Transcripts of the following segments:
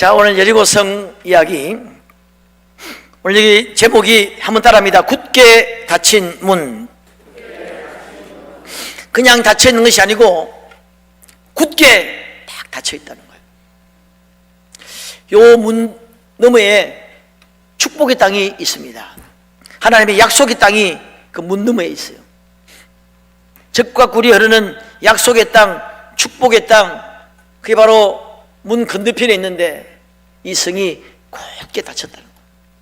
자, 오늘 여리고성 이야기, 오늘 여기 제목이 한번 따라합니다. 굳게 닫힌 문. 그냥 닫혀 있는 것이 아니고 굳게 딱 닫혀 있다는 거예요. 요 문 너머에 축복의 땅이 있습니다. 하나님의 약속의 땅이 그 문 너머에 있어요. 젖과 꿀이 흐르는 약속의 땅, 축복의 땅, 그게 바로 문 건너편에 있는데 이 성이 굳게 닫혔다는 거예요.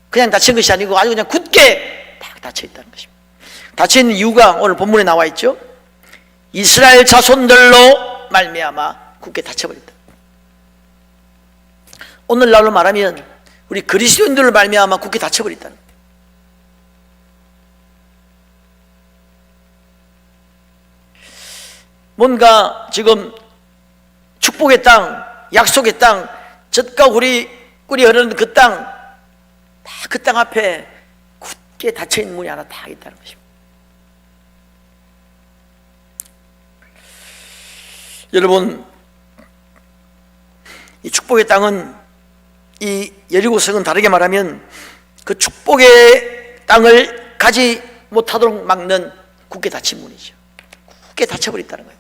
그냥 닫힌 것이 아니고 아주 그냥 굳게 딱 닫혀 있다는 것입니다. 닫혀 있는 이유가 오늘 본문에 나와 있죠. 이스라엘 자손들로 말미암아 굳게 닫혀버렸다. 오늘날로 말하면 우리 그리스도인들로 말미암아 굳게 닫혀버렸다는 거예요. 뭔가 지금 축복의 땅, 약속의 땅, 젖과 꿀이 흐르는 그 땅, 다 그 땅 앞에 굳게 닫혀있는 문이 하나 다 있다는 것입니다. 여러분, 이 축복의 땅은, 이 여리고성은 다르게 말하면 그 축복의 땅을 가지 못하도록 막는 굳게 닫힌 문이죠. 굳게 닫혀버렸다는 거예요.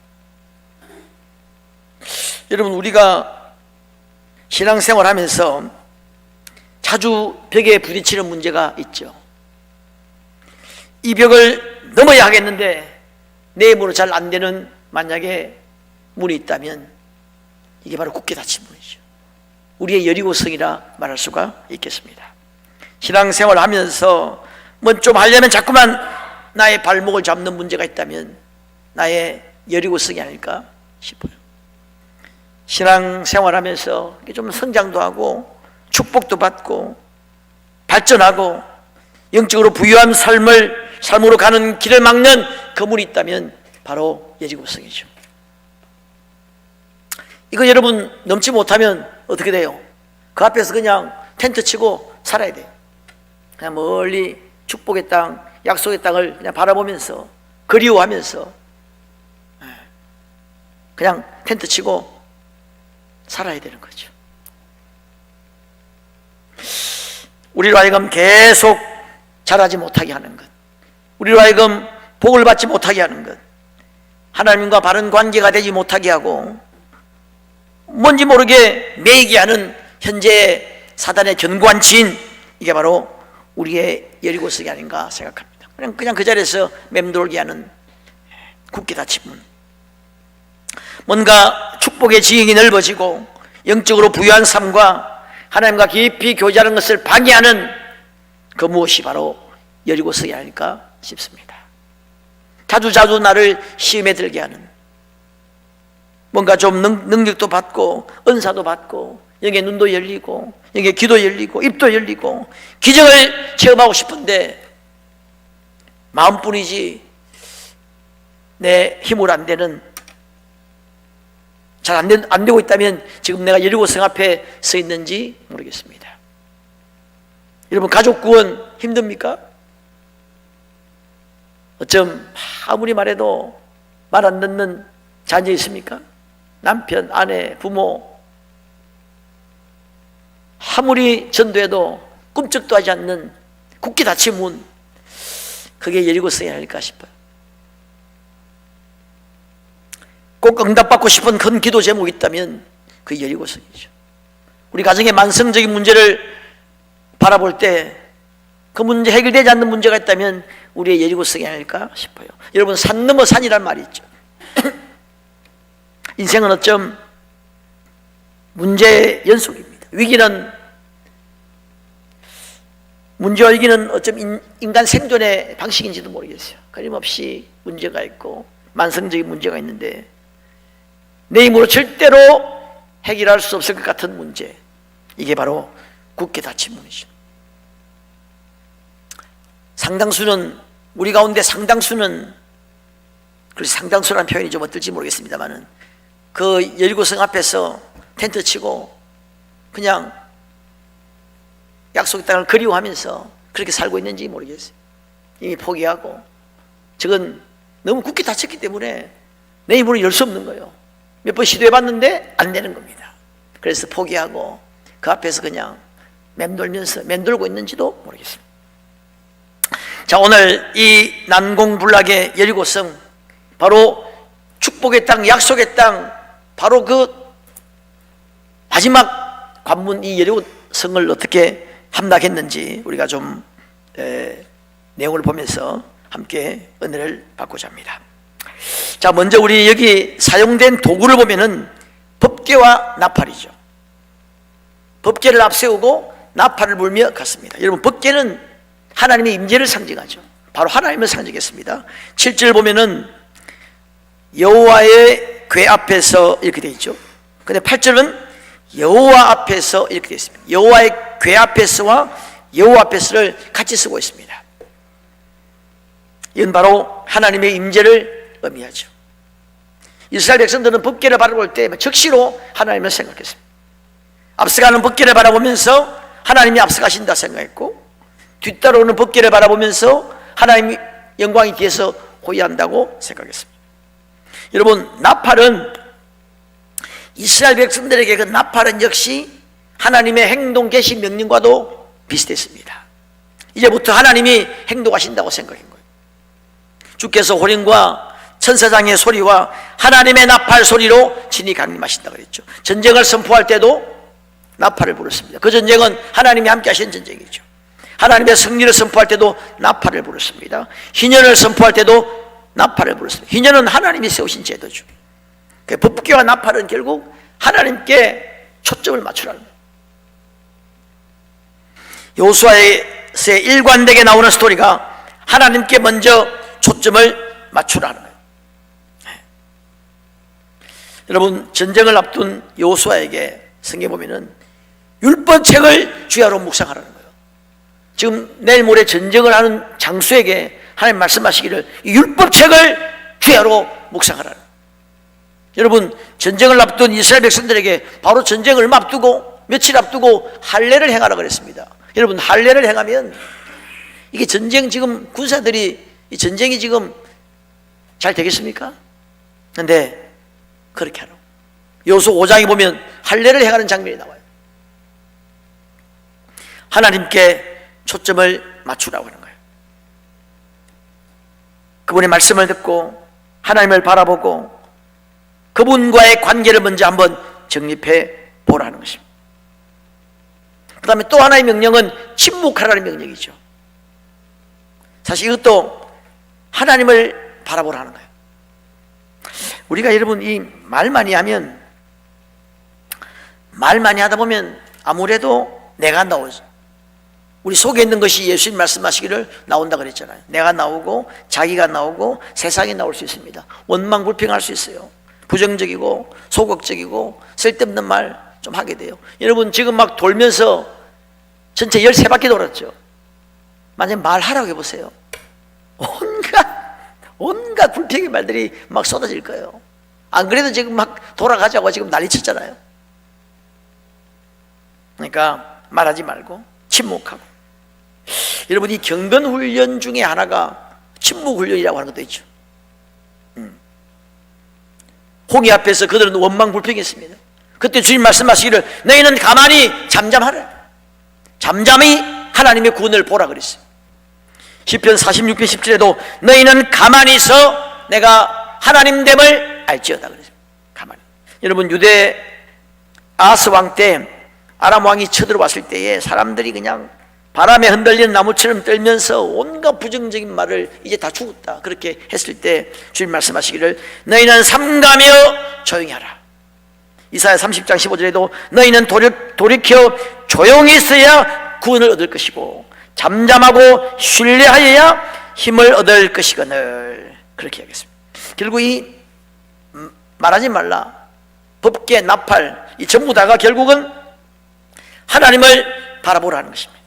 여러분, 우리가 신앙생활 하면서 자주 벽에 부딪히는 문제가 있죠. 이 벽을 넘어야 하겠는데 내 힘으로 잘 안 되는 만약에 문이 있다면 이게 바로 굳게 닫힌 문이죠. 우리의 여리고성이라 말할 수가 있겠습니다. 신앙생활 하면서 뭐 좀 하려면 자꾸만 나의 발목을 잡는 문제가 있다면 나의 여리고성이 아닐까 싶어요. 신앙생활 하면서 좀 성장도 하고 축복도 받고 발전하고 영적으로 부유한 삶으로 가는 길을 막는 그 문이 있다면 바로 여리고성이죠. 이거 여러분 넘지 못하면 어떻게 돼요? 그 앞에서 그냥 텐트 치고 살아야 돼요. 그냥 멀리 축복의 땅, 약속의 땅을 그냥 바라보면서 그리워하면서 그냥 텐트 치고 살아야 되는 거죠. 우리로 하여금 계속 자라지 못하게 하는 것, 우리로 하여금 복을 받지 못하게 하는 것, 하나님과 바른 관계가 되지 못하게 하고 뭔지 모르게 매이게 하는 현재 사단의 견고한 진, 이게 바로 우리의 여리고성이 아닌가 생각합니다. 그냥 그 자리에서 맴돌게 하는 굳게 닫힌 문. 뭔가 축복의 지경이 넓어지고 영적으로 부유한 삶과 하나님과 깊이 교제하는 것을 방해하는 그 무엇이 바로 여리고성이 아닐까 싶습니다. 자주 나를 시험에 들게 하는, 뭔가 좀 능력도 받고 은사도 받고 여기에 눈도 열리고 여기에 귀도 열리고 입도 열리고 기적을 체험하고 싶은데 마음뿐이지 내 힘으로 안 되는, 잘 안 되고 있다면 지금 내가 여리고성 앞에 서 있는지 모르겠습니다. 여러분, 가족 구원 힘듭니까? 어쩜 아무리 말해도 말 안 듣는 자녀 있습니까? 남편, 아내, 부모, 아무리 전도해도 꿈쩍도 하지 않는 굳게 닫힌 문, 그게 여리고성이 아닐까 싶어요. 꼭 응답받고 싶은 큰 기도 제목이 있다면 그게 여리고성이죠. 우리 가정의 만성적인 문제를 바라볼 때 그 문제 해결되지 않는 문제가 있다면 우리의 여리고성이 아닐까 싶어요. 여러분, 산 넘어 산이란 말이 있죠. 인생은 어쩜 문제의 연속입니다. 문제와 위기는 어쩜 인간 생존의 방식인지도 모르겠어요. 끊임없이 문제가 있고 만성적인 문제가 있는데 내 힘으로 절대로 해결할 수 없을 것 같은 문제, 이게 바로 굳게 닫힌 문이죠. 우리 가운데 상당수는, 그래서 상당수라는 표현이 좀 어떨지 모르겠습니다만은 그 여리고성 앞에서 텐트 치고 그냥 약속의 땅을 그리워하면서 그렇게 살고 있는지 모르겠어요. 이미 포기하고, 저건 너무 굳게 닫혔기 때문에 내 힘으로 열 수 없는 거예요. 몇 번 시도해봤는데 안 되는 겁니다. 그래서 포기하고 그 앞에서 그냥 맴돌고 있는지도 모르겠습니다. 자, 오늘 이 난공불락의 여리고성, 바로 축복의 땅, 약속의 땅, 바로 그 마지막 관문 이 여리고성을 어떻게 함락했는지 우리가 좀 내용을 보면서 함께 은혜를 받고자 합니다. 자, 먼저 우리 여기 사용된 도구를 보면은 법궤와 나팔이죠. 법궤를 앞세우고 나팔을 불며 갔습니다. 여러분, 법궤는 하나님의 임재를 상징하죠. 바로 하나님을 상징했습니다. 7절 보면은 여호와의 궤 앞에서 이렇게 되어 있죠. 근데 8절은 여호와 앞에서 이렇게 되어 있습니다. 여호와의 궤 앞에서와 여호와 앞에서를 같이 쓰고 있습니다. 이건 바로 하나님의 임재를 의미하죠. 이스라엘 백성들은 법궤를 바라볼 때 적시로 하나님을 생각했습니다. 앞서가는 법궤를 바라보면서 하나님이 앞서가신다 생각했고, 뒤따라오는 법궤를 바라보면서 하나님의 영광이 뒤에서 호위한다고 생각했습니다. 여러분, 나팔은 이스라엘 백성들에게 그 나팔은 역시 하나님의 행동 계시 명령과도 비슷했습니다. 이제부터 하나님이 행동하신다고 생각한 거예요. 주께서 호령과 천사장의 소리와 하나님의 나팔 소리로 진히 강림하신다고 그랬죠. 전쟁을 선포할 때도 나팔을 불었습니다. 그 전쟁은 하나님이 함께 하신 전쟁이죠. 하나님의 승리를 선포할 때도 나팔을 불었습니다. 희년을 선포할 때도 나팔을 불었습니다. 희년은 하나님이 세우신 제도죠. 법궤와 나팔은 결국 하나님께 초점을 맞추라는 거예요. 여호수아에서 일관되게 나오는 스토리가 하나님께 먼저 초점을 맞추라는 거예요. 여러분, 전쟁을 앞둔 여호수아에게 성경에 보면은 율법책을 주야로 묵상하라는 거예요. 지금 내일 모레 전쟁을 하는 장수에게 하나님 말씀하시기를 율법책을 주야로 묵상하라는 거예요. 여러분, 전쟁을 앞둔 이스라엘 백성들에게 바로 전쟁을 얼마 앞두고 며칠 앞두고 할례를 행하라 그랬습니다. 여러분, 할례를 행하면 이게 전쟁, 지금 군사들이 이 전쟁이 지금 잘 되겠습니까? 그런데 그렇게 하라고. 여호수아 5장에 보면 할례를 행하는 장면이 나와요. 하나님께 초점을 맞추라고 하는 거예요. 그분의 말씀을 듣고 하나님을 바라보고 그분과의 관계를 먼저 한번 정립해 보라는 것입니다. 그 다음에 또 하나의 명령은 침묵하라는 명령이죠. 사실 이것도 하나님을 바라보라는 거예요. 우리가 여러분 이 말 많이 하다 보면 아무래도 내가 나오죠. 우리 속에 있는 것이 예수님 말씀하시기를 나온다 그랬잖아요. 내가 나오고 자기가 나오고 세상이 나올 수 있습니다. 원망불평할 수 있어요. 부정적이고 소극적이고 쓸데없는 말 좀 하게 돼요. 여러분, 지금 막 돌면서 전체 13바퀴 돌았죠. 만약에 말하라고 해보세요. 온갖 불평의 말들이 막 쏟아질 거예요. 안 그래도 지금 막 돌아가자고 지금 난리쳤잖아요. 그러니까 말하지 말고 침묵하고. 여러분, 이 경건훈련 중에 하나가 침묵훈련이라고 하는 것도 있죠. 홍해 앞에서 그들은 원망불평했습니다. 그때 주님 말씀하시기를 너희는 가만히 잠잠하라. 잠잠히 하나님의 구원을 보라 그랬어요. 시편 46편 10절에도 너희는 가만히 있어 내가 하나님됨을 알지어다 그랬어요. 가만히. 여러분, 유대 아하스 왕 때 아람 왕이 쳐들어왔을 때에 사람들이 그냥 바람에 흔들리는 나무처럼 떨면서 온갖 부정적인 말을 이제 다 죽었다 그렇게 했을 때 주님 말씀하시기를 너희는 삼가며 조용히 하라. 이사야 30장 15절에도 너희는 돌이켜 조용히 있어야 구원을 얻을 것이고 잠잠하고 신뢰하여야 힘을 얻을 것이거늘 그렇게 하겠습니다. 결국 이 말하지 말라, 법궤, 나팔, 이 전부 다가 결국은 하나님을 바라보라는 것입니다.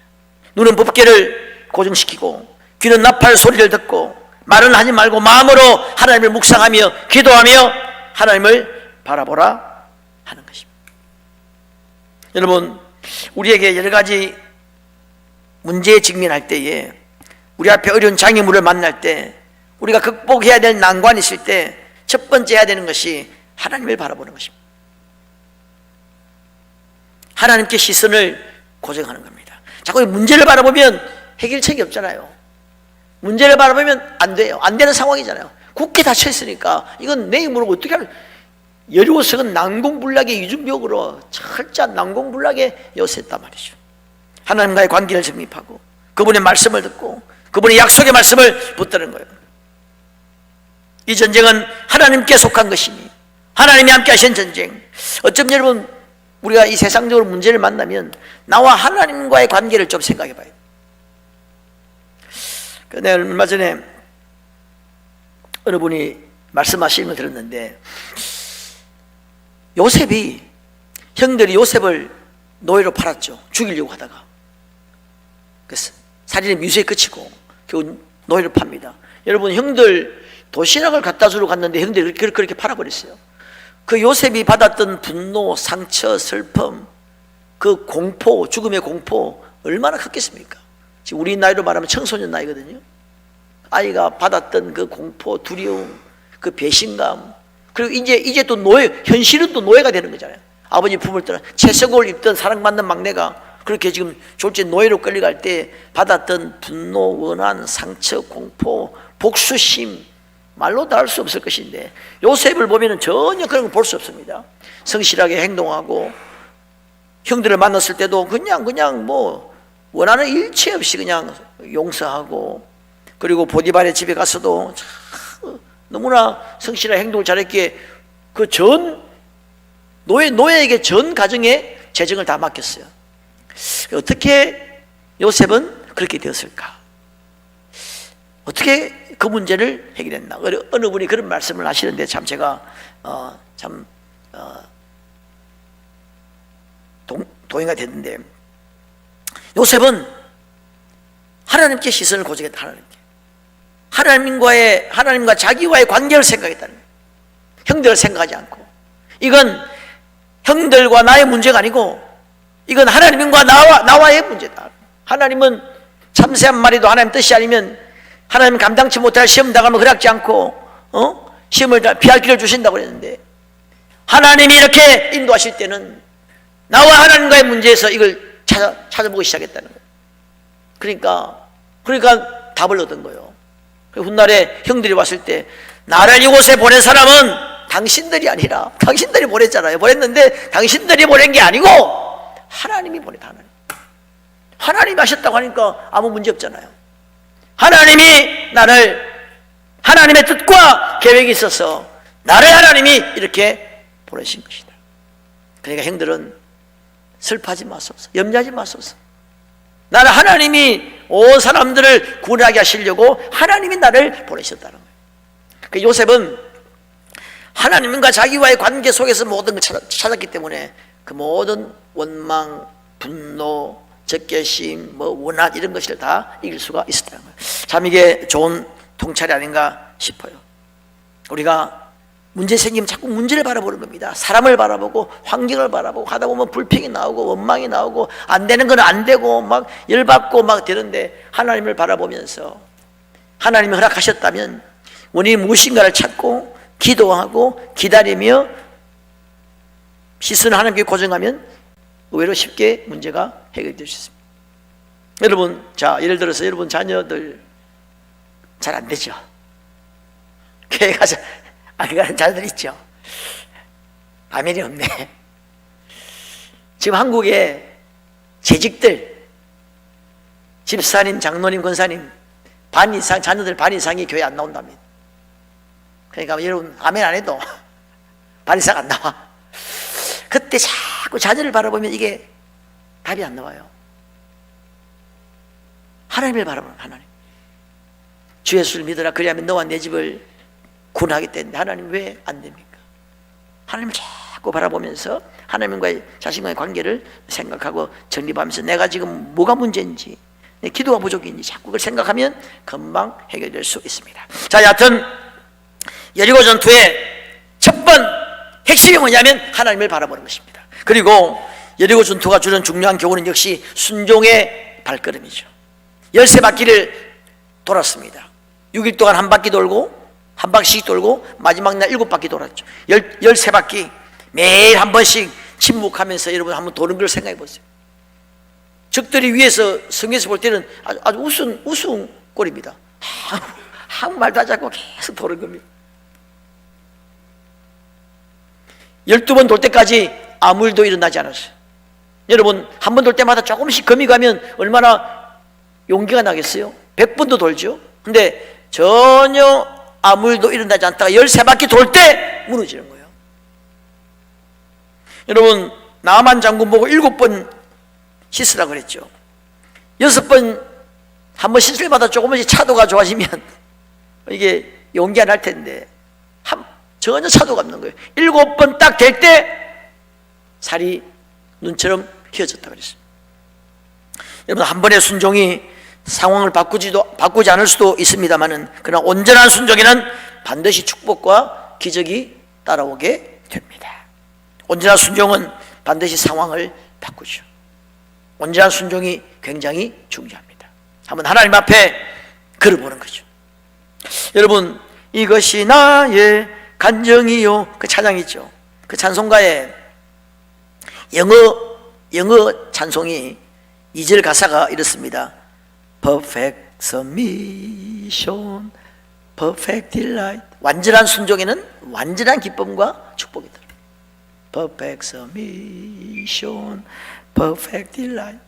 눈은 법궤를 고정시키고 귀는 나팔 소리를 듣고 말은 하지 말고 마음으로 하나님을 묵상하며 기도하며 하나님을 바라보라 하는 것입니다. 여러분, 우리에게 여러 가지 문제에 직면할 때에, 우리 앞에 어려운 장애물을 만날 때, 우리가 극복해야 될 난관이 있을 때 첫 번째 해야 되는 것이 하나님을 바라보는 것입니다. 하나님께 시선을 고정하는 겁니다. 자꾸 문제를 바라보면 해결책이 없잖아요. 문제를 바라보면 안 돼요. 안 되는 상황이잖아요. 굳게 닫혀 있으니까 이건 내 힘으로 어떻게 할. 여리고성은 난공불락의 이중벽으로 철저한 난공불락의 요새였단 말이죠. 하나님과의 관계를 정립하고 그분의 말씀을 듣고 그분의 약속의 말씀을 붙드는 거예요. 이 전쟁은 하나님께 속한 것이니 하나님이 함께 하신 전쟁. 어쩜 여러분 우리가 이 세상적으로 문제를 만나면 나와 하나님과의 관계를 좀 생각해 봐요. 내가 얼마 전에 어느 분이 말씀하시는 걸 들었는데 요셉이 형들이 요셉을 노예로 팔았죠. 죽이려고 하다가 그래서 살인의 미수에 그치고 결국 노예로 팝니다. 여러분 형들 도시락을 갖다 주러 갔는데 형들이 그렇게 팔아버렸어요. 그 요셉이 받았던 분노, 상처, 슬픔, 그 공포, 죽음의 공포 얼마나 컸겠습니까? 지금 우리 나이로 말하면 청소년 나이거든요. 아이가 받았던 그 공포, 두려움, 그 배신감, 그리고 이제 또 현실은 또 노예가 되는 거잖아요. 아버지 품을 떠나 채석을 입던 사랑받는 막내가 그렇게 지금 졸지 노예로 끌려갈 때 받았던 분노, 원한, 상처, 공포, 복수심, 말로 다 할 수 없을 것인데 요셉을 보면 전혀 그런 걸 볼 수 없습니다. 성실하게 행동하고 형들을 만났을 때도 그냥 뭐 원하는 일체 없이 그냥 용서하고, 그리고 보디발의 집에 가서도 참 너무나 성실한 행동을 잘했기에 그 노예에게 전 가정의 재정을 다 맡겼어요. 어떻게 요셉은 그렇게 되었을까? 어떻게 그 문제를 해결했나? 어느 분이 그런 말씀을 하시는데 참 제가 동의가 됐는데, 요셉은 하나님께 시선을 고정했다. 하나님과 자기와의 관계를 생각했다는 거예요. 형들을 생각하지 않고. 이건 형들과 나의 문제가 아니고 이건 하나님과 나와의 문제다. 하나님은 참새한 마리도 하나님 뜻이 아니면 하나님 감당치 못할 시험 당하면 허락지 않고 시험을 피할 길을 주신다고 그랬는데, 하나님이 이렇게 인도하실 때는 나와 하나님과의 문제에서 이걸 찾아보기 시작했다는 거예요. 그러니까 답을 얻은 거예요. 훗날에 형들이 왔을 때 나를 이곳에 보낸 사람은 당신들이 아니라, 당신들이 보냈잖아요. 보냈는데 당신들이 보낸 게 아니고 하나님이 보냈다. 하나님이 하셨다고 하니까 아무 문제 없잖아요. 하나님이 하나님의 뜻과 계획이 있어서 나를 하나님이 이렇게 보내신 것이다. 그러니까 형들은 슬퍼하지 마소서, 염려하지 마소서. 나를 하나님이 온 사람들을 구원하게 하시려고 하나님이 나를 보내셨다는 거예요. 그 요셉은 하나님과 자기와의 관계 속에서 모든 걸 찾았기 때문에 그 모든 원망, 분노, 적개심, 원한 이런 것을 다 이길 수가 있었다는 거예요. 참 이게 좋은 통찰이 아닌가 싶어요. 우리가 문제 생기면 자꾸 문제를 바라보는 겁니다. 사람을 바라보고 환경을 바라보고 하다 보면 불평이 나오고 원망이 나오고 안 되는 건 안 되고 막 열받고 막 되는데, 하나님을 바라보면서 하나님이 허락하셨다면 원인이 무엇인가를 찾고 기도하고 기다리며 시선을 하나님께 고정하면 의외로 쉽게 문제가 해결될 수 있습니다. 여러분, 예를 들어서 여러분 자녀들 잘 안 되죠. 교회 가서 안 가는 자녀들 있죠. 아멘이 없네. 지금 한국에 재직들, 집사님, 장로님, 권사님 반 이상, 자녀들 반 이상이 교회 안 나온답니다. 그러니까 여러분 아멘 안 해도 반 이상 안 나와. 그때 자꾸 자녀를 바라보면 이게 답이 안 나와요. 하나님을 바라보는 하나님. 주 예수를 믿어라, 그리하면 너와 내 집을 구원하겠다 했는데 하나님 왜 안 됩니까? 하나님을 자꾸 바라보면서 하나님과의 자신과의 관계를 생각하고 정립하면서 내가 지금 뭐가 문제인지, 내 기도가 부족인지 자꾸 그걸 생각하면 금방 해결될 수 있습니다. 자, 여하튼 여리고 전투의 첫 번 핵심이 뭐냐면 하나님을 바라보는 것입니다. 그리고 여리고 전투가 주는 중요한 교훈은 역시 순종의 발걸음이죠. 13바퀴를 돌았습니다. 6일 동안 한 바퀴 돌고 한 바퀴씩 돌고 마지막 날 7바퀴 돌았죠. 13바퀴 매일 한 번씩 침묵하면서 여러분 한번 도는 걸 생각해 보세요. 적들이 위에서 성에서 볼 때는 아주 우스운 꼴입니다. 아무 말도 하지 않고 계속 도는 겁니다. 12번 돌 때까지 아무 일도 일어나지 않았어요. 여러분 한 번 돌 때마다 조금씩 금이 가면 얼마나 용기가 나겠어요? 100번도 돌죠. 근데 전혀 아무 일도 일어나지 않다가 13바퀴 돌 때 무너지는 거예요. 여러분 나만 장군 보고 7번 씻으라고 그랬죠. 6번 한 번 씻을 때마다 조금씩 차도가 좋아지면 이게 용기가 날 텐데 전혀 차도가 없는 거예요. 7번 딱 될 때 살이 눈처럼 휘어졌다 그랬어요. 여러분 한 번의 순종이 상황을 바꾸지 않을 수도 있습니다만은 그러나 온전한 순종에는 반드시 축복과 기적이 따라오게 됩니다. 온전한 순종은 반드시 상황을 바꾸죠. 온전한 순종이 굉장히 중요합니다. 한번 하나님 앞에 걸어보는 거죠. 여러분 이것이 나의 간정이요, 그 찬양 있죠. 그 찬송가에 영어 찬송이 2절 가사가 이렇습니다. Perfect submission, perfect delight. 완전한 순종에는 완전한 기쁨과 축복이 들어요. Perfect submission, perfect delight.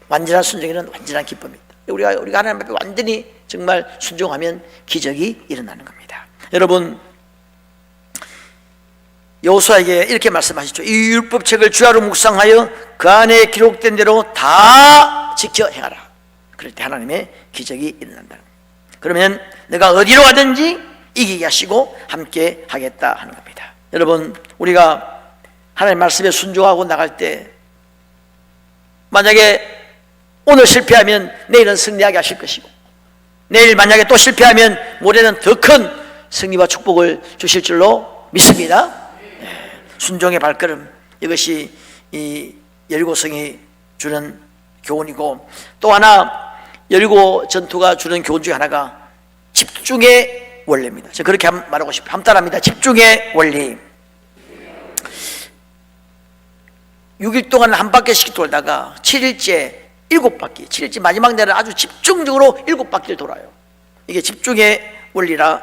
완전한 순종에는 완전한 기쁨입니다. 우리가 하나님 앞에 완전히 정말 순종하면 기적이 일어나는 겁니다. 여러분 여호수아에게 이렇게 말씀하시죠. 이 율법책을 주야로 묵상하여 그 안에 기록된 대로 다 지켜 행하라. 그럴 때 하나님의 기적이 일어난다. 그러면 내가 어디로 가든지 이기게 하시고 함께 하겠다 하는 겁니다. 여러분 우리가 하나님 말씀에 순종하고 나갈 때 만약에 오늘 실패하면 내일은 승리하게 하실 것이고 내일 만약에 또 실패하면 모레는 더 큰 승리와 축복을 주실 줄로 믿습니다. 순종의 발걸음, 이것이 이 여리고성이 주는 교훈이고, 또 하나 여리고 전투가 주는 교훈 중에 하나가 집중의 원리입니다. 제가 그렇게 말하고 싶어요. 한번 따라합니다. 집중의 원리. 6일 동안 한 바퀴씩 돌다가 7일째 7바퀴, 7일째 마지막 날은 아주 집중적으로 7바퀴를 돌아요. 이게 집중의 원리라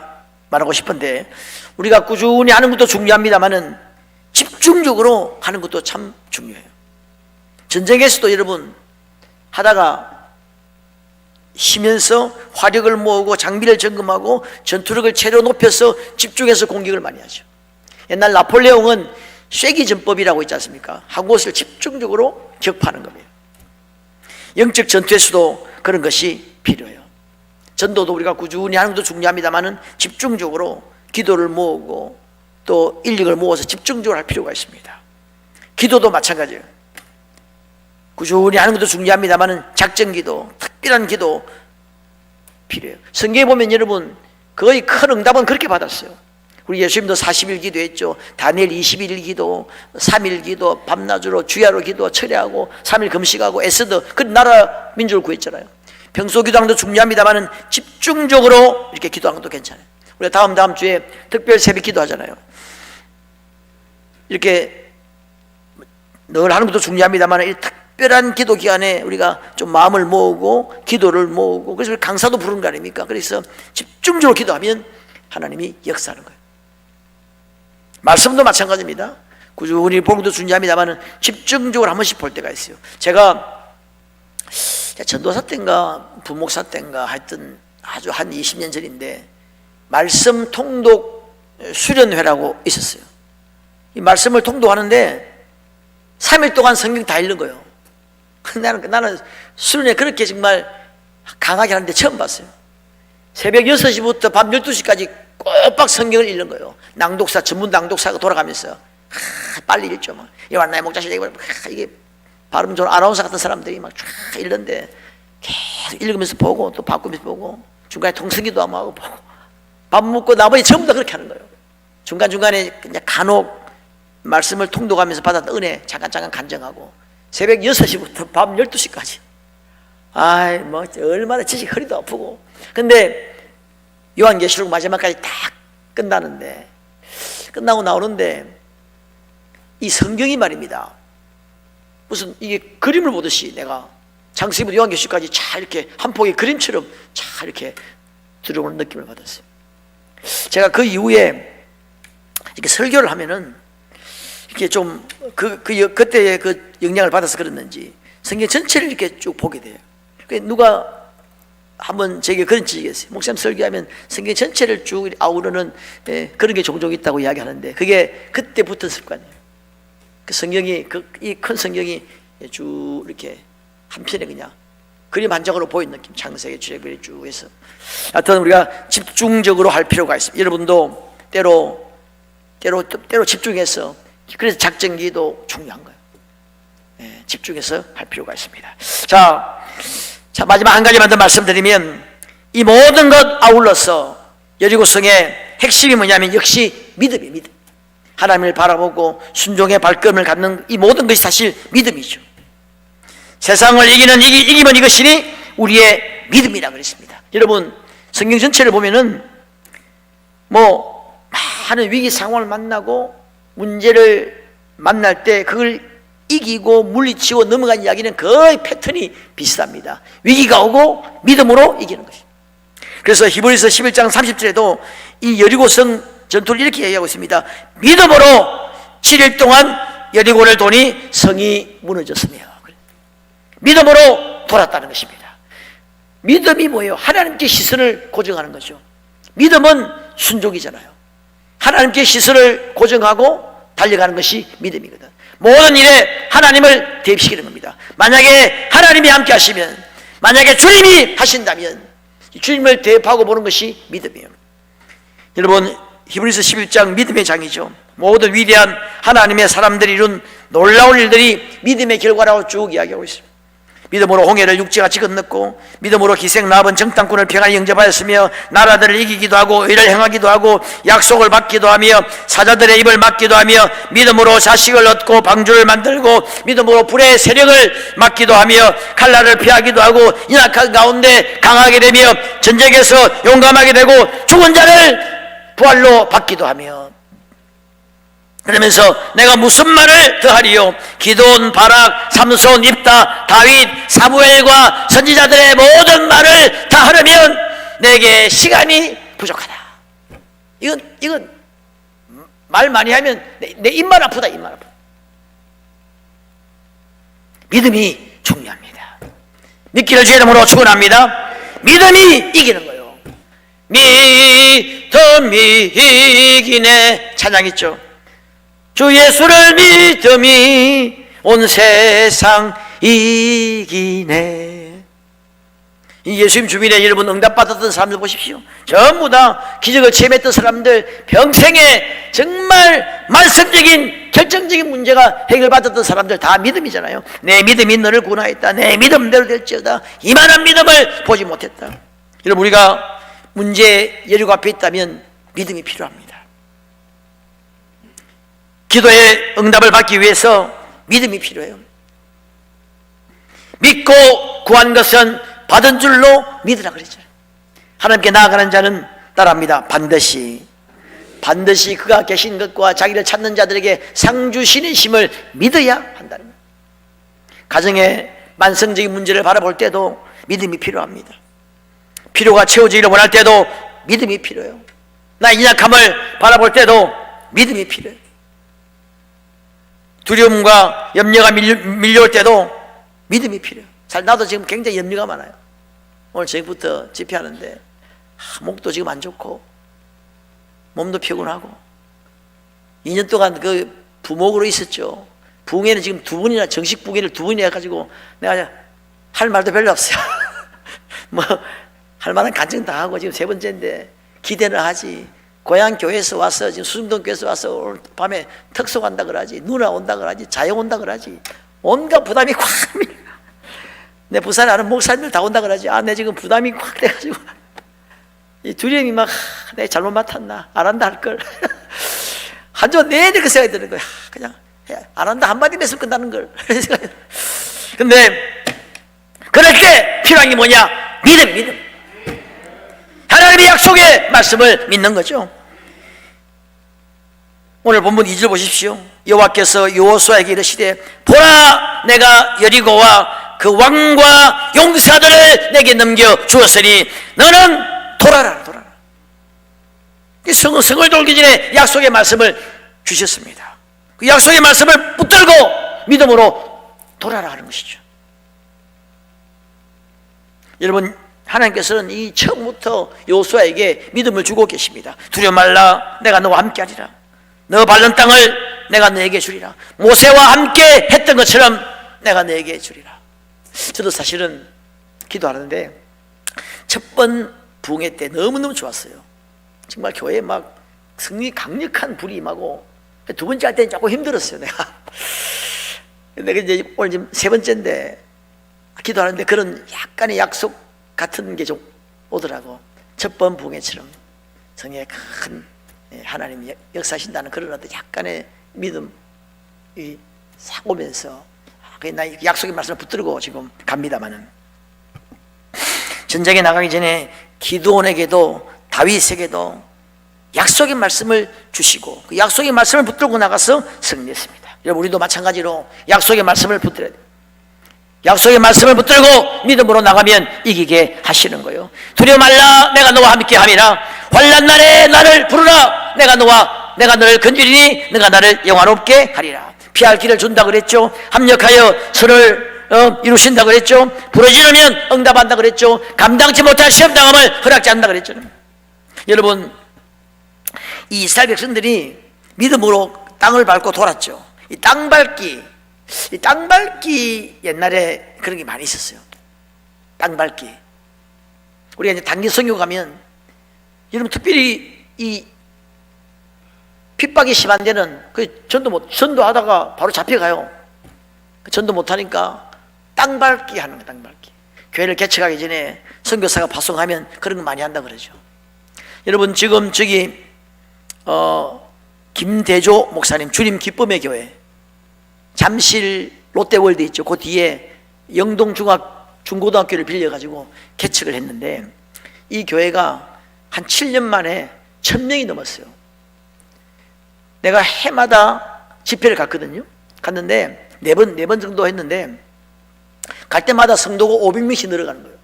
말하고 싶은데, 우리가 꾸준히 하는 것도 중요합니다만은 집중적으로 하는 것도 참 중요해요. 전쟁에서도 여러분 하다가 쉬면서 화력을 모으고 장비를 점검하고 전투력을 최대로 높여서 집중해서 공격을 많이 하죠. 옛날 나폴레옹은 쐐기 전법이라고 있지 않습니까? 한 곳을 집중적으로 격파하는 겁니다. 영적 전투에서도 그런 것이 필요해요. 전도도 우리가 꾸준히 하는 것도 중요합니다만은 집중적으로 기도를 모으고 또 인력을 모아서 집중적으로 할 필요가 있습니다. 기도도 마찬가지예요. 꾸준히 하는 것도 중요합니다만은 작전기도, 특별한 기도 필요해요. 성경에 보면 여러분 거의 큰 응답은 그렇게 받았어요. 우리 예수님도 40일 기도했죠. 다니엘 21일 기도, 3일 기도, 밤낮으로 주야로 기도, 철야하고 3일 금식하고 에스더, 그 나라 민족을 구했잖아요. 평소 기도하는 것도 중요합니다만은 집중적으로 이렇게 기도하는 것도 괜찮아요. 우리가 다음 주에 특별 새벽 기도 하잖아요. 이렇게 늘 하는 것도 중요합니다만 이 특별한 기도 기간에 우리가 좀 마음을 모으고 기도를 모으고, 그래서 강사도 부르는 거 아닙니까? 그래서 집중적으로 기도하면 하나님이 역사하는 거예요. 말씀도 마찬가지입니다. 꾸준히 보는 것도 중요합니다만 집중적으로 한 번씩 볼 때가 있어요. 제가 전도사 때인가 부목사 때인가 하여튼 아주 한 20년 전인데 말씀 통독 수련회라고 있었어요. 이 말씀을 통독하는데 3일 동안 성경 다 읽는 거예요. 나는 수련회 그렇게 정말 강하게 하는데 처음 봤어요. 새벽 6시부터 밤 12시까지 꼬박 성경을 읽는 거예요. 낭독사, 전문 낭독사가 돌아가면서 빨리 읽죠. 막 요한나의 목자식 이게 발음 좋은 아나운서 같은 사람들이 막 쫙 읽는데 계속 읽으면서 보고 또 바꾸면서 보고 중간에 통성기도 하고 보고 밥 먹고 나머지 전부 다 그렇게 하는 거예요. 중간중간에 그냥 간혹 말씀을 통독하면서 받았던 은혜 잠깐 간증하고 새벽 6시부터 밤 12시까지 아이 뭐 얼마나 지식 허리도 아프고. 근데 요한계시록 마지막까지 다 끝나는데 끝나고 나오는데 이 성경이 말입니다. 무슨 이게 그림을 보듯이 내가 창세기부터 요한계시까지 잘 이렇게 한 폭의 그림처럼 잘 이렇게 들어오는 느낌을 받았어요. 제가 그 이후에 이렇게 설교를 하면은 이렇게 좀 그때의 그 영향을 받아서 그랬는지 성경 전체를 이렇게 쭉 보게 돼요. 누가 한번 제게 그런 적이 있어요. 목사님 설교하면 성경 전체를 쭉 아우르는 그런 게 종종 있다고 이야기하는데 그게 그때 붙은 습관이에요. 그 성경이 이 큰 성경이 쭉 이렇게 한편에 그냥 그림 한 장으로 보이는 느낌. 창세기 출애굽기 쭉 해서 하여튼 우리가 집중적으로 할 필요가 있습니다. 여러분도 때로 집중해서, 그래서 작전기도 중요한 거예요. 집중해서 할 필요가 있습니다. 자, 마지막 한 가지만 더 말씀드리면 이 모든 것 아울러서 여리고성의 핵심이 뭐냐면 역시 믿음. 하나님을 바라보고 순종의 발걸음을 갖는 이 모든 것이 사실 믿음이죠. 세상을 이기면 이것이니 우리의 믿음이라 그랬습니다. 여러분 성경 전체를 보면은 많은 위기 상황을 만나고 문제를 만날 때 그걸 이기고 물리치고 넘어간 이야기는 거의 패턴이 비슷합니다. 위기가 오고 믿음으로 이기는 것입니다. 그래서 히브리서 11장 30절에도 이 여리고성 전투를 이렇게 얘기하고 있습니다. 믿음으로 7일 동안 여리고를 도니 성이 무너졌으며, 믿음으로 돌았다는 것입니다. 믿음이 뭐예요? 하나님께 시선을 고정하는 거죠. 믿음은 순종이잖아요. 하나님께 시선을 고정하고 달려가는 것이 믿음이거든. 모든 일에 하나님을 대입시키는 겁니다. 만약에 하나님이 함께 하시면, 만약에 주님이 하신다면 주님을 대입하고 보는 것이 믿음이에요. 여러분 히브리서 11장 믿음의 장이죠. 모든 위대한 하나님의 사람들이 이룬 놀라운 일들이 믿음의 결과라고 쭉 이야기하고 있습니다. 믿음으로 홍해를 육지같이 건넜고, 믿음으로 기생 라합은 정탐꾼을 평안히 영접하였으며, 나라들을 이기기도 하고 의를 행하기도 하고 약속을 받기도 하며 사자들의 입을 막기도 하며, 믿음으로 자식을 얻고 방주를 만들고, 믿음으로 불의 세력을 막기도 하며 칼날을 피하기도 하고 연약한 가운데 강하게 되며 전쟁에서 용감하게 되고 죽은 자를 부활로 받기도 하며, 그러면서 내가 무슨 말을 더하리요? 기드온, 바락, 삼손, 입다, 다윗, 사무엘과 선지자들의 모든 말을 다 하려면 내게 시간이 부족하다. 이건 말 많이 하면 내 입만 아프다. 믿음이 중요합니다. 믿기를 주의 이름으로 축원합니다. 믿음이 이기는 거예요. 믿음이 이기네 찬양 있죠. 주 예수를 믿음이 온 세상 이기네. 이 예수님 주변에 여러분 응답받았던 사람들 보십시오. 전부 다 기적을 체험했던 사람들, 평생에 정말 말씀적인 결정적인 문제가 해결받았던 사람들 다 믿음이잖아요. 내 믿음이 너를 구원하였다. 내 믿음대로 될지어다. 이만한 믿음을 보지 못했다. 여러분 우리가 문제 여리고 앞에 있다면 믿음이 필요합니다. 기도의 응답을 받기 위해서 믿음이 필요해요. 믿고 구한 것은 받은 줄로 믿으라 그랬죠. 하나님께 나아가는 자는 따라합니다. 반드시 그가 계신 것과 자기를 찾는 자들에게 상 주시는 힘을 믿어야 한다는 거예요. 가정의 만성적인 문제를 바라볼 때도 믿음이 필요합니다. 필요가 채워지기를 원할 때도 믿음이 필요해요. 나의 연약함을 바라볼 때도 믿음이 필요해요. 두려움과 염려가 밀려올 때도 믿음이 필요해요. 나도 지금 굉장히 염려가 많아요. 오늘 저녁부터 집회하는데 목도 지금 안 좋고 몸도 피곤하고 2년 동안 그 부목으로 있었죠. 부흥회는 지금 2번이나 정식 부흥회를 2번이나 해가지고 내가 할 말도 별로 없어요. 할 만한 간증 다 하고 지금 3번째인데 기대는 하지. 고향 교회에서 와서 지금 수중동 교회에서 와서 오늘 밤에 특송 한다 그러지, 누나 온다 그러지, 자영 온다 그러지, 온갖 부담이 콱 내 부산에 아는 목사님들 다 온다 그러지. 내 지금 부담이 콱 돼가지고 이 두려움이 막 내가 잘못 맡았나 안 한다 할걸 한 주 내내 그 생각이 드는 거야. 그냥 안 한다 한마디 했으면 끝나는 걸. 근데 그럴 때 필요한 게 뭐냐? 믿음. 하나님의 약속의 말씀을 믿는 거죠. 오늘 본문 2절 보십시오. 여호와께서 여호수아에게 이르시되 보라 내가 여리고와 그 왕과 용사들을 내게 넘겨 주었으니 너는 돌아라. 이 성을 돌기 전에 약속의 말씀을 주셨습니다. 그 약속의 말씀을 붙들고 믿음으로 돌아라 하는 것이죠. 여러분, 하나님께서는 이 처음부터 여호수아에게 믿음을 주고 계십니다. 두려워 말라, 내가 너와 함께하리라. 너 밟는 땅을 내가 너에게 주리라. 모세와 함께 했던 것처럼 내가 너에게 주리라. 저도 사실은 기도하는데 첫 번 부흥회 때 너무너무 좋았어요. 정말 교회에 막 승리 강력한 불이 임하고, 두 번째 할 때는 조금 힘들었어요, 내가. 근데 이제 오늘 지금 세 번째인데 기도하는데 그런 약간의 약속 같은 게 좀 오더라고. 첫 번 부흥회처럼 성령의 큰 하나님이 역사하신다는 그런 어떤 약간의 믿음이 싹 오면서 나 약속의 말씀을 붙들고 지금 갑니다마는, 전쟁에 나가기 전에 기드온에게도 다윗에게도 약속의 말씀을 주시고 그 약속의 말씀을 붙들고 나가서 승리했습니다. 여러분, 우리도 마찬가지로 약속의 말씀을 붙들어야 돼요. 약속의 말씀을 붙들고 믿음으로 나가면 이기게 하시는 거예요. 두려워 말라, 내가 너와 함께 함이라. 환난 날에 나를 부르라. 내가 너를 건지리니 내가 나를 영화롭게 하리라. 피할 길을 준다 그랬죠. 합력하여 선을 이루신다 그랬죠. 부르짖으면 응답한다 그랬죠. 감당치 못할 시험당함을 허락지 않는다 그랬죠. 여러분, 이 이스라엘 백성들이 믿음으로 땅을 밟고 돌았죠. 이 땅 밟기 옛날에 그런 게 많이 있었어요. 땅 밟기. 우리가 이제 단기 선교 가면, 여러분, 특별히 이 핍박이 심한 데는 그 전도하다가 바로 잡혀가요. 전도 못하니까 땅 밟기 하는 거예요. 땅 밟기. 교회를 개척하기 전에 선교사가 파송하면 그런 거 많이 한다 그러죠. 여러분, 지금 저기 김대조 목사님 주님 기쁨의 교회, 잠실 롯데월드 있죠. 그 뒤에 영동 중고등학교를 빌려가지고 개척을 했는데, 이 교회가 한 7년 만에 1000명이 넘었어요. 내가 해마다 집회를 갔거든요. 갔는데 네 번 정도 했는데, 갈 때마다 성도가 500명씩 늘어가는 거예요.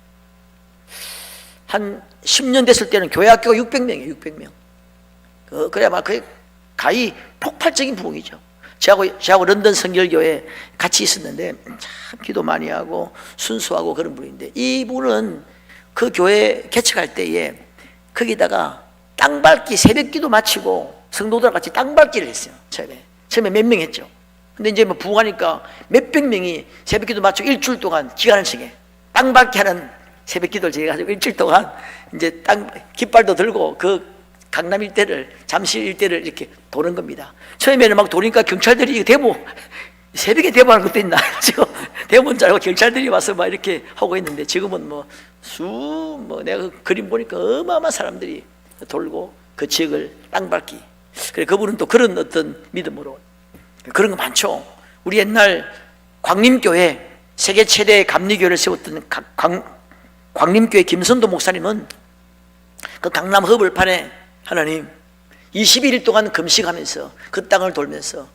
한 10년 됐을 때는 교회 학교가 600명이에요. 600명. 그래야 막 그게 가히 폭발적인 부흥이죠. 저하고 런던 성결교회 같이 있었는데 참 기도 많이 하고 순수하고 그런 분인데, 이분은 그 교회 개척할 때에 거기다가 땅밟기 새벽기도 마치고 성도들과 같이 땅밟기를 했어요. 처음에 몇 명 했죠. 근데 이제 뭐 부흥하니까 몇백 명이 새벽기도 마치고 일주일 동안 기간을 정해 땅밟기 하는 새벽기도를 정해가지고 일주일 동안 이제 깃발도 들고 그 강남 일대를, 잠실 일대를 이렇게 도는 겁니다. 처음에는 막 도니까 경찰들이 새벽에 대모하는 것도 있나 가지고 대모인 줄 알고 경찰들이 와서 막 이렇게 하고 있는데, 지금은 내가 그 그림 보니까 어마어마한 사람들이 돌고 그 지역을 땅밟기. 그래, 그분은 또 그런 어떤 믿음으로 그런 거 많죠. 우리 옛날 광림교회, 세계 최대의 감리교회를 세웠던 광림교회 김선도 목사님은 그 강남 허벌판에 하나님 21일 동안 금식하면서 그 땅을 돌면서,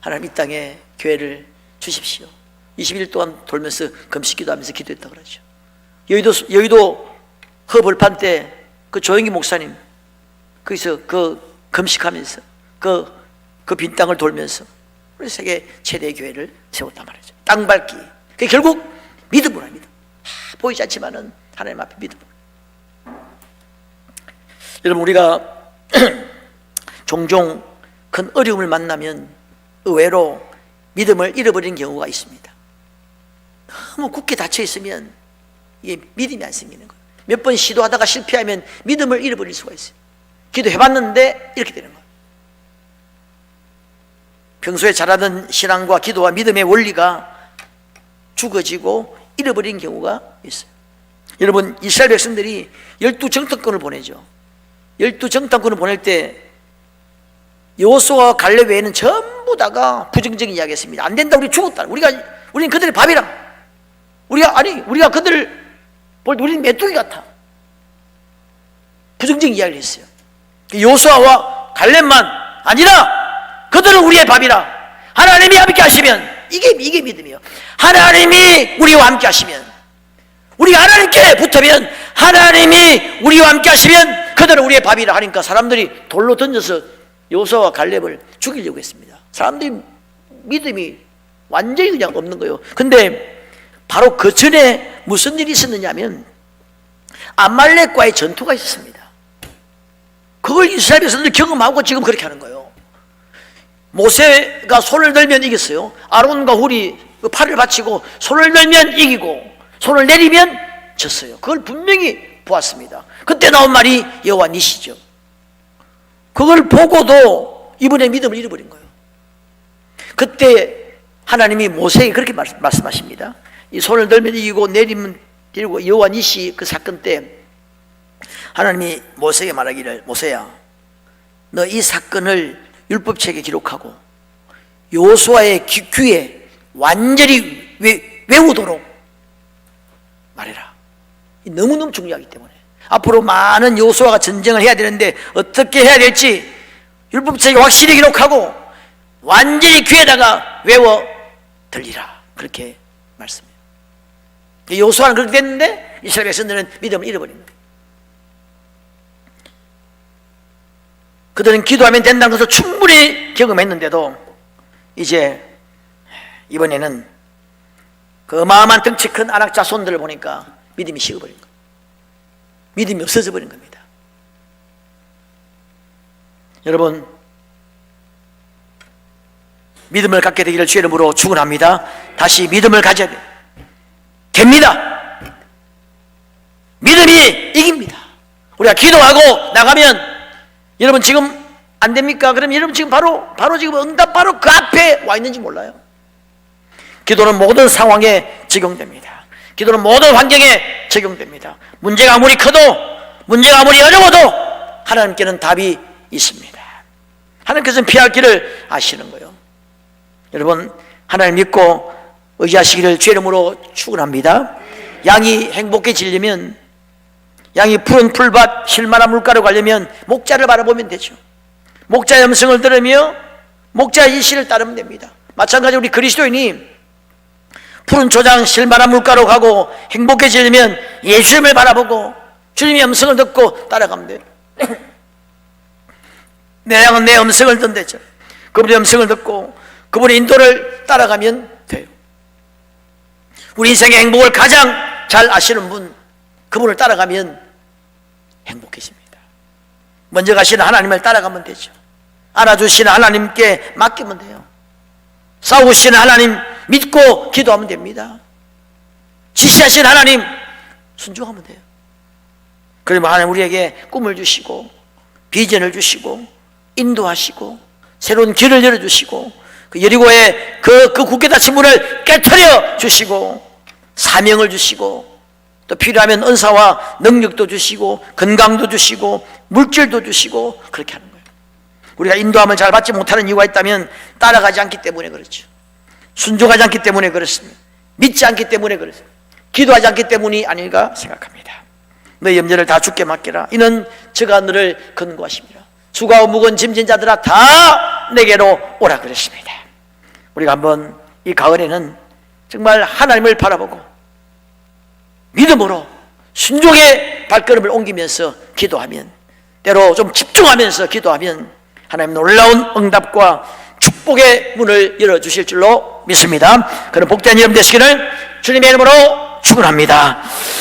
하나님 이 땅에 교회를 주십시오. 21일 동안 돌면서 금식기도 하면서 기도했다고 그러죠. 여의도 허벌판 때 그 조영기 목사님 거기서 그 금식하면서 그 빈 땅을 돌면서 우리 세계 최대의 교회를 세웠단 말이죠. 땅 밟기. 그게 결국 믿음으로 합니다. 보이지 않지만은 하나님 앞에 믿음으로. 여러분, 우리가 종종 큰 어려움을 만나면 의외로 믿음을 잃어버리는 경우가 있습니다. 너무 굳게 닫혀 있으면 이게 믿음이 안 생기는 거예요. 몇 번 시도하다가 실패하면 믿음을 잃어버릴 수가 있어요. 기도해봤는데 이렇게 되는 거예요. 평소에 잘하던 신앙과 기도와 믿음의 원리가 죽어지고 잃어버린 경우가 있어요. 여러분, 이스라엘 백성들이 12정탐꾼을 보내죠. 12정탐꾼을 보낼 때 여호수아와 갈렙 외에는 전부 다가 부정적인 이야기했습니다. 안 된다, 우리 죽었다. 우리는 그들의 밥이라. 우리가 그들을 볼 때 우리는 메뚜기 같아. 부정적인 이야기를 했어요. 여호수아와 갈렙만 아니라 그들은 우리의 밥이라. 하나님이 함께 하시면 이게 믿음이요. 하나님이 우리와 함께 하시면, 우리가 하나님께 붙으면, 하나님이 우리와 함께 하시면 그들은 우리의 밥이라 하니까 사람들이 돌로 던져서 여호수아와 갈렙을 죽이려고 했습니다. 사람들이 믿음이 완전히 그냥 없는 거예요. 근데 바로 그 전에 무슨 일이 있었느냐면 아말렉과의 전투가 있었습니다. 그걸 이스라엘 백성들이 경험하고 지금 그렇게 하는 거예요. 모세가 손을 들면 이겼어요. 아론과 훌이 그 팔을 받치고 손을 들면 이기고 손을 내리면 졌어요. 그걸 분명히 보았습니다. 그때 나온 말이 여호와 니시죠. 그걸 보고도 이번에 믿음을 잃어버린 거예요. 그때 하나님이 모세에게 그렇게 말씀하십니다. 이 손을 들면 이기고 내리면 이기고 여호와 니시 그 사건 때 하나님이 모세에게 말하기를, 모세야, 너 이 사건을 율법책에 기록하고 여호수아의 귀에 완전히 외우도록 말해라. 너무너무 중요하기 때문에 앞으로 많은 여호수아가 전쟁을 해야 되는데 어떻게 해야 될지 율법책에 확실히 기록하고 완전히 귀에다가 외워 들리라. 그렇게 말씀해요. 여호수아는 그렇게 됐는데 이스라엘 백성들은 믿음을 잃어버린 거예요. 그들은 기도하면 된다는 것을 충분히 경험했는데도 이제 이번에는 그 어마어마한 덩치 큰 아낙 자손들을 보니까 믿음이 식어버린 거예요. 믿음이 없어져 버린 겁니다. 여러분, 믿음을 갖게 되기를 주의 이름으로 축원합니다. 다시 믿음을 가져야 됩니다. 믿음이 이깁니다. 우리가 기도하고 나가면, 여러분 지금 안 됩니까? 그럼 여러분 지금 바로 지금 응답 바로 그 앞에 와 있는지 몰라요? 기도는 모든 상황에 적용됩니다. 기도는 모든 환경에 적용됩니다. 문제가 아무리 커도, 문제가 아무리 어려워도 하나님께는 답이 있습니다. 하나님께서는 피할 길을 아시는 거예요. 여러분, 하나님 믿고 의지하시기를 주의 이름으로 축원합니다. 양이 행복해지려면, 양이 푸른 풀밭 실만한 물가로 가려면 목자를 바라보면 되죠. 목자의 음성을 들으며 목자의 일시를 따르면 됩니다. 마찬가지로 우리 그리스도인이 푸른 초장 실만한 물가로 가고 행복해지려면 예수님을 바라보고 주님의 음성을 듣고 따라가면 돼요. 내 양은 내 음성을 듣는다죠. 그분의 음성을 듣고 그분의 인도를 따라가면 돼요. 우리 인생의 행복을 가장 잘 아시는 분, 그분을 따라가면 행복해집니다. 먼저 가시는 하나님을 따라가면 되죠. 알아주시는 하나님께 맡기면 돼요. 싸우시는 하나님 믿고 기도하면 됩니다. 지시하시는 하나님 순종하면 돼요. 그러면 하나님 우리에게 꿈을 주시고 비전을 주시고 인도하시고 새로운 길을 열어주시고 그 여리고의 그 굳게 닫힌 문을 깨트려 주시고 사명을 주시고 또 필요하면 은사와 능력도 주시고 건강도 주시고 물질도 주시고 그렇게 하는 거예요. 우리가 인도함을 잘 받지 못하는 이유가 있다면 따라가지 않기 때문에 그렇죠. 순종하지 않기 때문에 그렇습니다. 믿지 않기 때문에 그렇습니다. 기도하지 않기 때문이 아닐까 생각합니다. 너희 염려를 다 주께 맡기라. 이는 저가 너를 근고하십니다. 수고하고 무거운 짐진 자들아 다 내게로 오라 그랬습니다. 우리가 한번 이 가을에는 정말 하나님을 바라보고 믿음으로 순종의 발걸음을 옮기면서 기도하면, 때로 좀 집중하면서 기도하면 하나님 놀라운 응답과 축복의 문을 열어주실 줄로 믿습니다. 그런 복된 여러분 되시기를 주님의 이름으로 축원합니다.